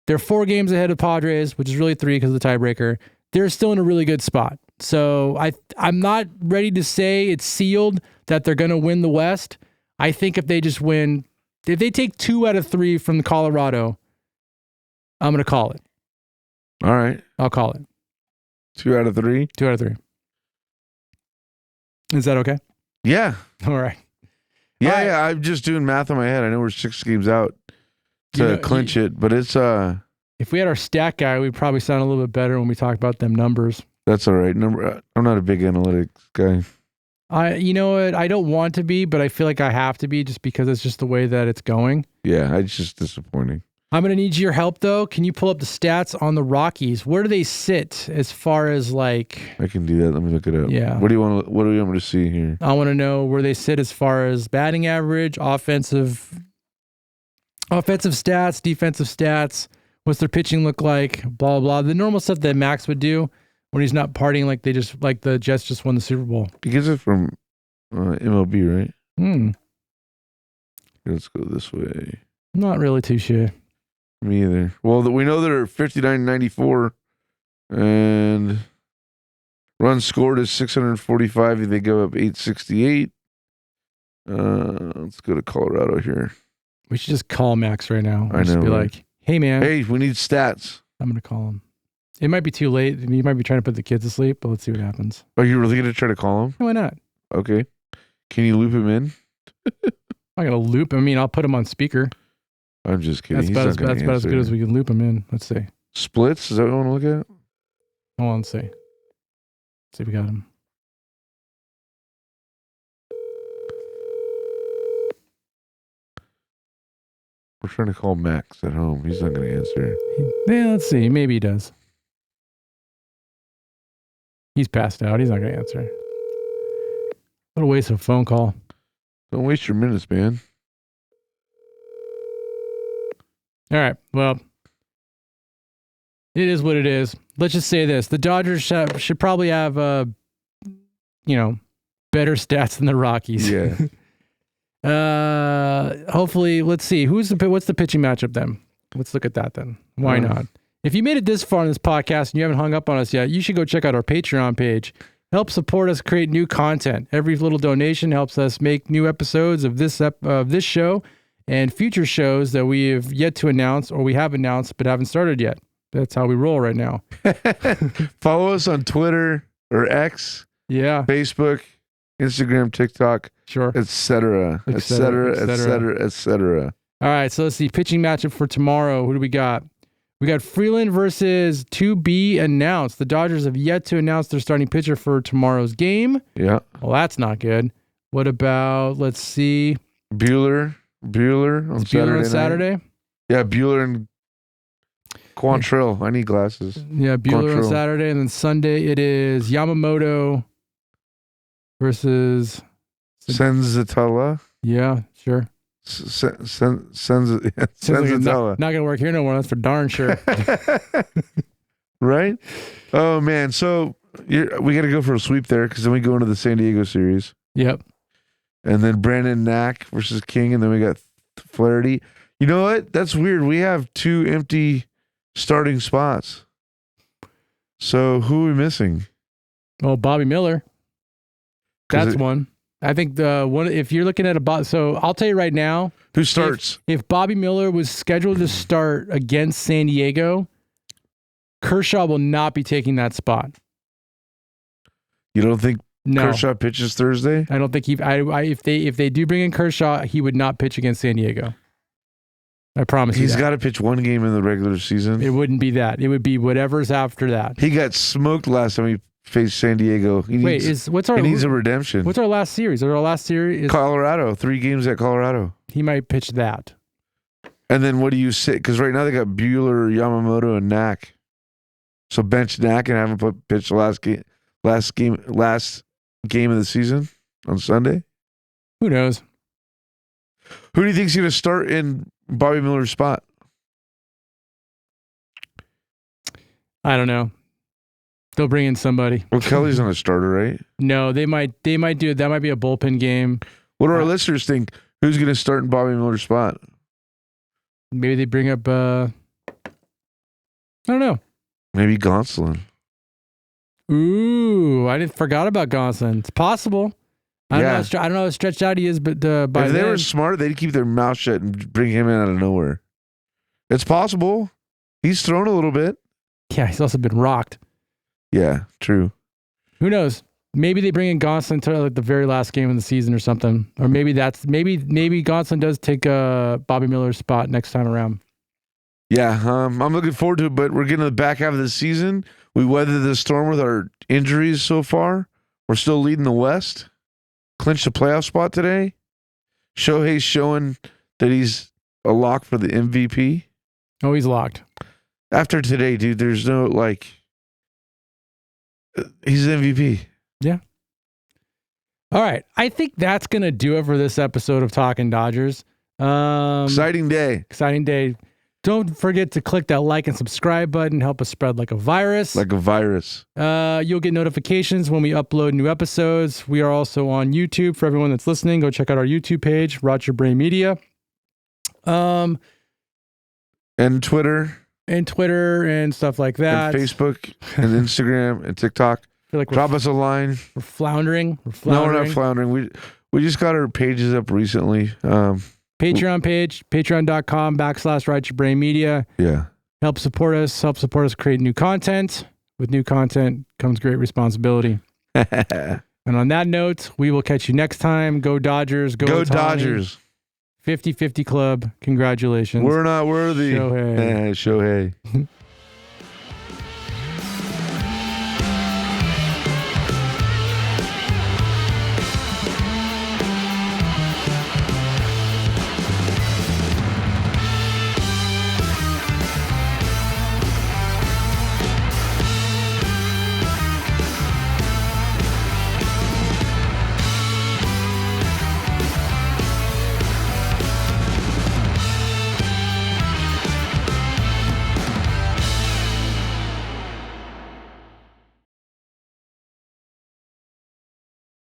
Speaker 1: They're 4 games ahead of Padres, which is really 3 because of the tiebreaker. They're still in a really good spot. So I'm not ready to say it's sealed that they're going to win the West. I think if they just win, if they take 2 out of 3 from Colorado, I'm going to call it.
Speaker 2: All right.
Speaker 1: I'll call it.
Speaker 2: 2 out of 3?
Speaker 1: 2 out of 3. Is that okay?
Speaker 2: Yeah.
Speaker 1: All right.
Speaker 2: Yeah, yeah. I'm just doing math in my head. I know we're 6 games out to clinch it, but it's
Speaker 1: if we had our stat guy, we'd probably sound a little bit better when we talk about them numbers.
Speaker 2: That's all right. I'm not a big analytics guy.
Speaker 1: You know what? I don't want to be, but I feel like I have to be just because it's just the way that it's going.
Speaker 2: Yeah, it's just disappointing.
Speaker 1: I'm going to need your help, though. Can you pull up the stats on the Rockies? Where do they sit as far as like...
Speaker 2: I can do that. Let me look it up.
Speaker 1: Yeah.
Speaker 2: What do you want me to see here?
Speaker 1: I want to know where they sit as far as batting average, offensive stats, defensive stats. What's their pitching look like? Blah, blah. The normal stuff that Max would do when he's not partying like the Jets just won the Super Bowl.
Speaker 2: Because it's from MLB, right?
Speaker 1: Hmm.
Speaker 2: Let's go this way.
Speaker 1: Not really too sure.
Speaker 2: Me either. Well, we know they're 59-94, and runs scored is 645. And they go up 868. Let's go to Colorado here.
Speaker 1: We should just call Max right now.
Speaker 2: I know.
Speaker 1: Just be like, hey, man.
Speaker 2: Hey, we need stats.
Speaker 1: I'm going to call him. It might be too late. You might be trying to put the kids to sleep, but let's see what happens.
Speaker 2: Are you really going to try to call him?
Speaker 1: Why not?
Speaker 2: Okay. Can you loop him in?
Speaker 1: I'm going to loop him. I mean, I'll put him on speaker.
Speaker 2: I'm just kidding.
Speaker 1: That's about as good as we can loop him in. Let's see.
Speaker 2: Splits? Is that what you want to look at?
Speaker 1: Hold on, let's see. Let's see if we got him.
Speaker 2: We're trying to call Max at home. He's not going to answer.
Speaker 1: Yeah, let's see. Maybe he does. He's passed out. He's not going to answer. What a waste of a phone call.
Speaker 2: Don't waste your minutes, man.
Speaker 1: All right. Well, it is what it is. Let's just say this. The Dodgers should probably have, better stats than the Rockies.
Speaker 2: Yeah.
Speaker 1: Hopefully, let's see. What's the pitching matchup then? Let's look at that then. Why not? If you made it this far in this podcast and you haven't hung up on us yet, you should go check out our Patreon page. Help support us create new content. Every little donation helps us make new episodes of this show and future shows that we have yet to announce or we have announced but haven't started yet. That's how we roll right now.
Speaker 2: Follow us on Twitter or X.
Speaker 1: Yeah.
Speaker 2: Facebook, Instagram, TikTok.
Speaker 1: Sure.
Speaker 2: Etc.
Speaker 1: All right, so let's see. Pitching matchup for tomorrow. Who do we got? We got Freeland versus to be announced. The Dodgers have yet to announce their starting pitcher for tomorrow's game.
Speaker 2: Yeah.
Speaker 1: Well, that's not good. What about, let's see.
Speaker 2: Bueller on Saturday. Yeah, Bueller and Quantrill. I need glasses.
Speaker 1: Yeah, Bueller on Saturday. And then Sunday it is Yamamoto versus
Speaker 2: Senzatella.
Speaker 1: Yeah, sure.
Speaker 2: Senzatella.
Speaker 1: Not gonna work here no more. That's for darn sure.
Speaker 2: Right? Oh man. So we got to go for a sweep there because then we go into the San Diego series.
Speaker 1: Yep.
Speaker 2: And then Brandon Knack versus King, and then we got Flaherty. You know what? That's weird. We have 2 empty starting spots. So who are we missing?
Speaker 1: Oh, Bobby Miller. That's one. I think the one, if you're looking at so I'll tell you right now.
Speaker 2: Who starts?
Speaker 1: If Bobby Miller was scheduled to start against San Diego, Kershaw will not be taking that spot.
Speaker 2: You don't think Kershaw pitches Thursday?
Speaker 1: I don't think if they do bring in Kershaw, he would not pitch against San Diego. I promise you.
Speaker 2: He's got to pitch one game in the regular season.
Speaker 1: It wouldn't be that. It would be whatever's after that.
Speaker 2: He got smoked last time he faced San Diego. He needs a redemption.
Speaker 1: What's our last series? Our last series is
Speaker 2: Colorado. 3 games at Colorado.
Speaker 1: He might pitch that.
Speaker 2: And then what do you sit? Because right now they got Bueller, Yamamoto, and Knack. So bench Knack and have him pitch the last game of the season on Sunday.
Speaker 1: Who knows?
Speaker 2: Who do you think's going to start in Bobby Miller's spot?
Speaker 1: I don't know. They'll bring in somebody.
Speaker 2: Well, Kelly's not a starter, right?
Speaker 1: No, they might do it. That might be a bullpen game.
Speaker 2: What do our listeners think? Who's going to start in Bobby Miller's spot?
Speaker 1: Maybe they bring up I don't know.
Speaker 2: Maybe Gonsolin.
Speaker 1: Ooh, I forgot about Gonsolin. It's possible. I don't know how stretched out he is, but if
Speaker 2: they were smart, they'd keep their mouth shut and bring him in out of nowhere. It's possible. He's thrown a little bit.
Speaker 1: Yeah, he's also been rocked.
Speaker 2: Yeah, true.
Speaker 1: Who knows? Maybe they bring in Gonsolin to like the very last game of the season or something. Or maybe maybe Gonsolin does take Bobby Miller's spot next time around.
Speaker 2: Yeah, I'm looking forward to it, but we're getting to the back half of the season. We weathered the storm with our injuries so far. We're still leading the West. Clinched a playoff spot today. Shohei's showing that he's a lock for the MVP.
Speaker 1: Oh, he's locked.
Speaker 2: After today, dude, there's no, he's the MVP.
Speaker 1: Yeah. All right. I think that's going to do it for this episode of Talkin Dodgers.
Speaker 2: Exciting day.
Speaker 1: Exciting day. Don't forget to click that like and subscribe button. Help us spread like a virus.
Speaker 2: Like a virus.
Speaker 1: You'll get notifications when we upload new episodes. We are also on YouTube. For everyone that's listening, go check out our YouTube page, Roger Bray Media.
Speaker 2: And Twitter.
Speaker 1: And Twitter and stuff like that.
Speaker 2: And Facebook and Instagram and TikTok.
Speaker 1: I feel like
Speaker 2: drop us a line.
Speaker 1: We're floundering.
Speaker 2: No, we're not floundering. We just got our pages up recently.
Speaker 1: Patreon page, patreon.com/RightYourBrainMedia.
Speaker 2: Yeah.
Speaker 1: Help support us create new content. With new content comes great responsibility. And on that note, we will catch you next time. Go Dodgers. Go
Speaker 2: Dodgers.
Speaker 1: 50-50 club. Congratulations.
Speaker 2: We're not worthy.
Speaker 1: Shohei.
Speaker 2: Shohei.